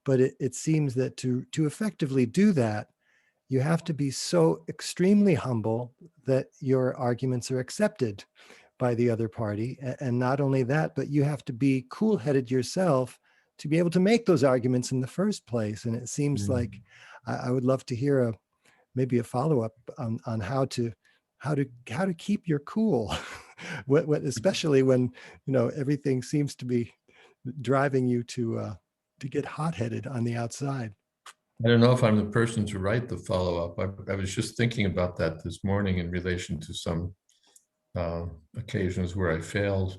A: But it seems that to effectively do that, you have to be so extremely humble that your arguments are accepted by the other party. And not only that, but you have to be cool-headed yourself to be able to make those arguments in the first place. And it seems like I would love to hear maybe a follow-up on how to keep your cool, especially when everything seems to be driving you to get hot-headed on the outside.
B: I don't know if I'm the person to write the follow-up. I was just thinking about that this morning in relation to some occasions where I failed.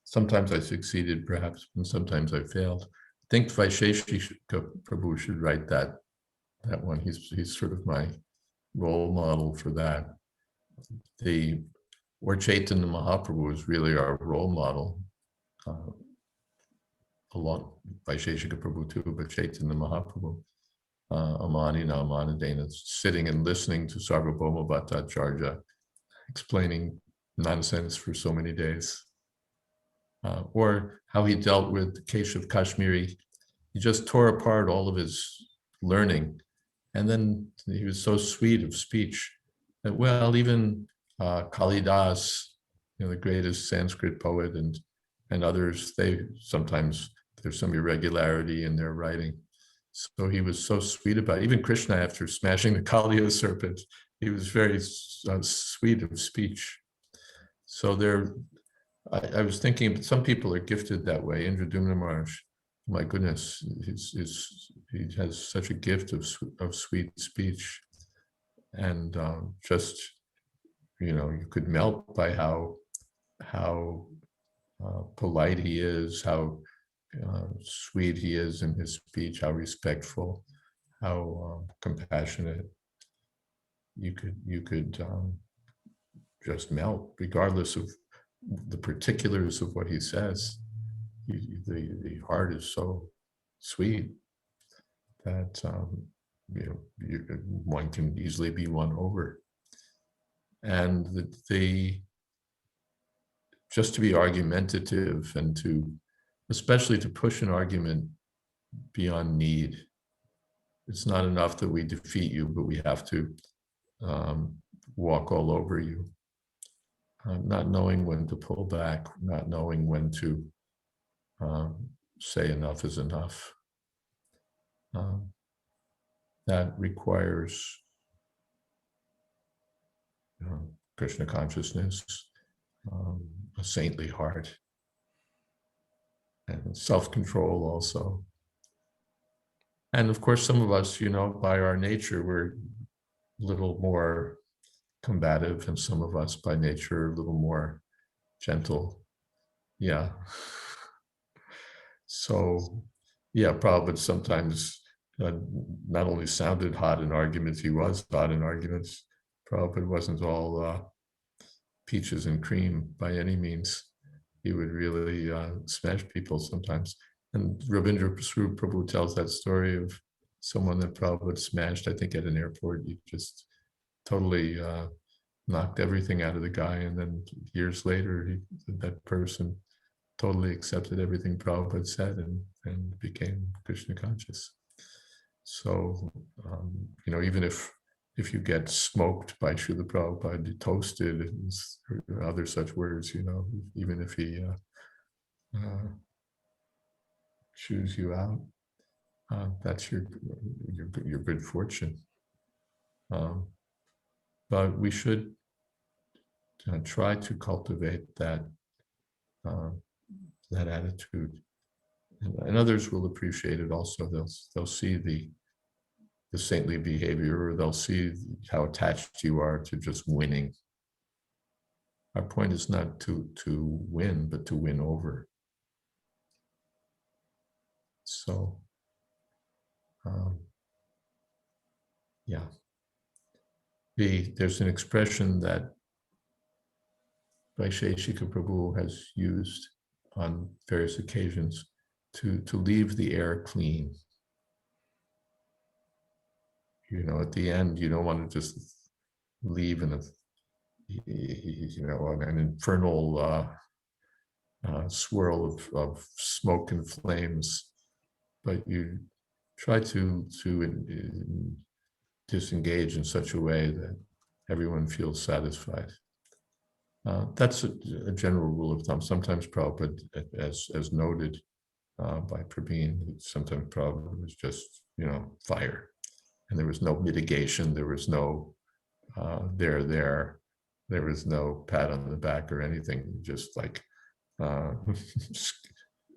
B: Sometimes I succeeded, perhaps, and sometimes I failed. I think Vaisheshika Prabhu should write that one. He's sort of my role model for that. Or Chaitanya Mahaprabhu is really our role model. Along Vaisheshika Prabhu too, but Chaitanya Mahaprabhu, Amani Namanadena, sitting and listening to Sarvabhauma Bhattacharya explaining nonsense for so many days. Or how he dealt with Keshav Kashmiri. He just tore apart all of his learning. And then he was so sweet of speech that, well, even Kalidas, the greatest Sanskrit poet, and others, sometimes there's some irregularity in their writing. So he was so sweet about it. Even Krishna, after smashing the Kaliya serpent, he was very sweet of speech. So I was thinking, some people are gifted that way. Indra Maharaj, my goodness, he has such a gift of sweet speech, and just you could melt by how polite he is, how sweet he is in his speech, how respectful, how compassionate. You could just melt, regardless of the particulars of what he says. The heart is so sweet that one can easily be won over. And just to be argumentative and especially to push an argument beyond need. It's not enough that we defeat you, but we have to walk all over you. Not knowing when to pull back, not knowing when to say enough is enough. That requires Krishna consciousness, a saintly heart, and self-control also. And of course, some of us, by our nature, we're a little more combative, and some of us by nature are a little more gentle. Yeah. So, yeah, Prabhupada sometimes not only sounded hot in arguments, he was hot in arguments. Prabhupada wasn't all peaches and cream by any means. He would really smash people sometimes. And Ravindra Prabhu tells that story of someone that Prabhupada smashed, I think at an airport. He just totally knocked everything out of the guy. And then years later, that person totally accepted everything Prabhupada said and became Krishna conscious. So, even if you get smoked by Srila Prabhupada, toasted, or other such words, even if he chews you out, that's your good fortune. But we should try to cultivate that attitude, and others will appreciate it also. They'll see the saintly behavior, or they'll see how attached you are to just winning. Our point is not to win, but to win over. So, yeah. There's an expression that Vaisheshika Prabhu has used on various occasions to leave the air clean. At the end, you don't want to just leave in an infernal swirl of smoke and flames, but you try to disengage in such a way that everyone feels satisfied. That's a general rule of thumb. Sometimes Prabhupada, as noted by Prabhin, sometimes Prabhupada was just, fire. And there was no mitigation. There was no there. There was no pat on the back or anything, just like a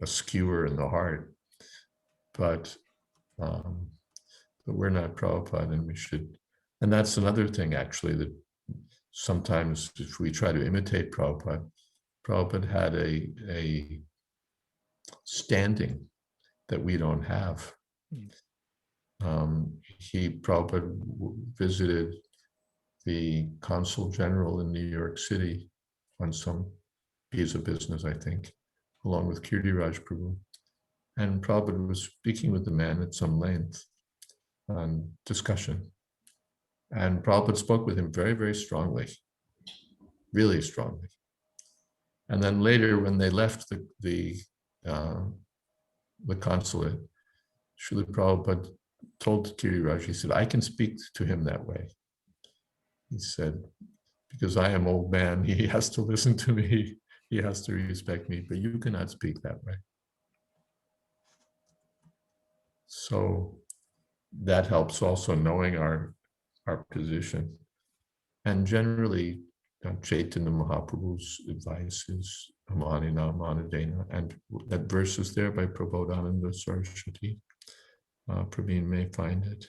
B: skewer in the heart. But we're not Prabhupada, and we should. And that's another thing, actually, that sometimes if we try to imitate Prabhupada, Prabhupada had a standing that we don't have. Prabhupada visited the consul general in New York City on some piece of business, I think, along with Kirtiraj Prabhu. And Prabhupada was speaking with the man at some length on discussion. And Prabhupada spoke with him very, very strongly, really strongly. And then later, when they left the consulate, Srila Prabhupada told Kirtiraj, he said, I can speak to him that way. He said, because I am old man, he has to listen to me, he has to respect me, but you cannot speak that way. So that helps also knowing our position. And generally, Chaitanya Mahaprabhu's advice is Amanina Manadena, and that verse is there by Prabodhananda Saraswati. Praveen may find it.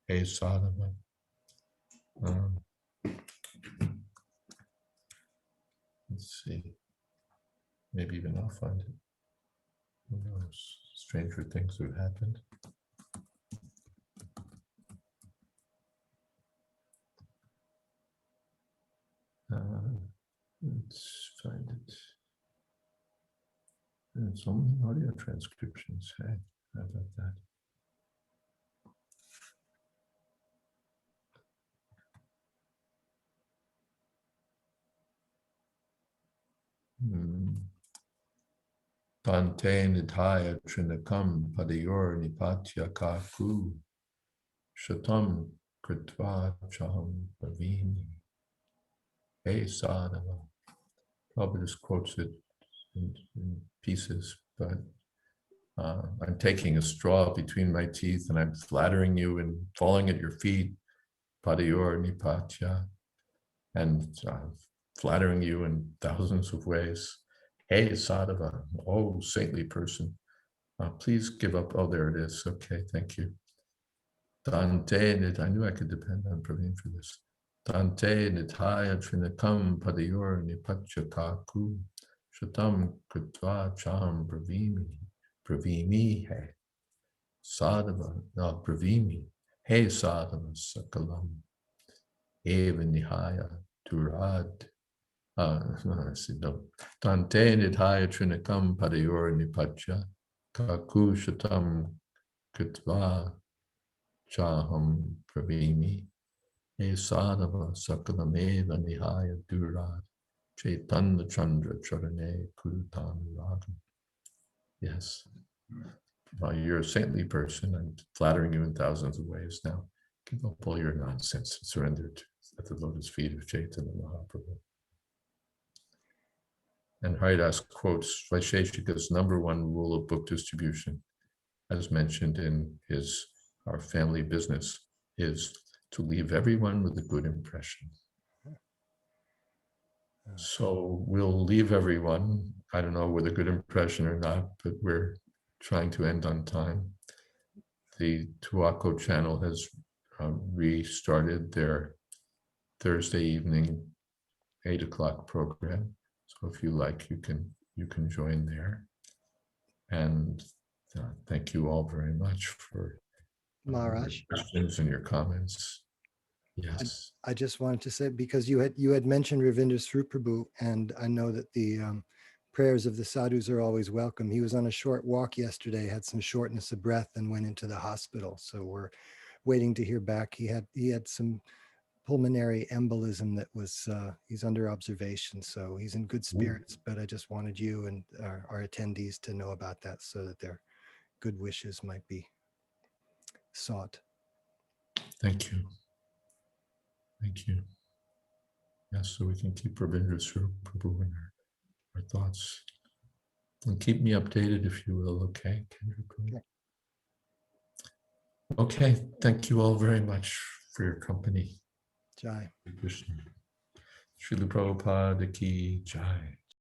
B: A Sadhava. Let's see. Maybe even I'll find it. Who knows? Stranger things have happened. Let's find it. It's only audio transcriptions. Hey, how about that? Tante nidhaya trinakam padayor nipatya kaku shatam kritva chaham bhavini. Hey sadhava. Probably just quotes it in pieces, but I'm taking a straw between my teeth and I'm flattering you and falling at your feet, padayor nipatya, and flattering you in thousands of ways. Hey sadhava, oh saintly person, please give up. Oh, there it is. Okay, thank you. Dante, I knew I could depend on Praveen for this. Dante nithaya trinakam padayor nipatya kaku shatam kritva cham pravimi he sadhava no pravimi he sadhava sakalam eva nihaya durad. I said no. Dante nithaya trinakam padayor nipatya kaku shatam kritva chaham pravimi. E sadhava sakalameva nihaya durad chaitanya chandra charane kurutam ragam. Yes. Well, you're a saintly person. I'm flattering you in thousands of ways now. Give up all your nonsense and surrender at the lotus feet of Chaitanya Mahaprabhu. And Haridas quotes Vaisheshika's #1 rule of book distribution, as mentioned in our family business, is to leave everyone with a good impression. So we'll leave everyone, I don't know with a good impression or not, but we're trying to end on time. The Tuaco channel has restarted their Thursday evening 8 o'clock program. So if you like, you can join there. And thank you all very much for
A: Maharaj,
B: your questions and your comments. Yes.
A: I just wanted to say, because you had mentioned Ravindra Sruprabhu, and I know that the prayers of the sadhus are always welcome. He was on a short walk yesterday, had some shortness of breath, and went into the hospital. So we're waiting to hear back. He had some pulmonary embolism that was he's under observation, so he's in good spirits. But I just wanted you and our attendees to know about that, so that their good wishes might be sought.
B: Thank you. Thank you. Yes, so we can keep Rabindra Swarup Prabhu in our thoughts. And keep me updated if you will, okay, Kendra?
A: Okay.
B: Okay, thank you all very much for your company.
A: Jai.
B: Krishna. Srila Prabhupada ki jai.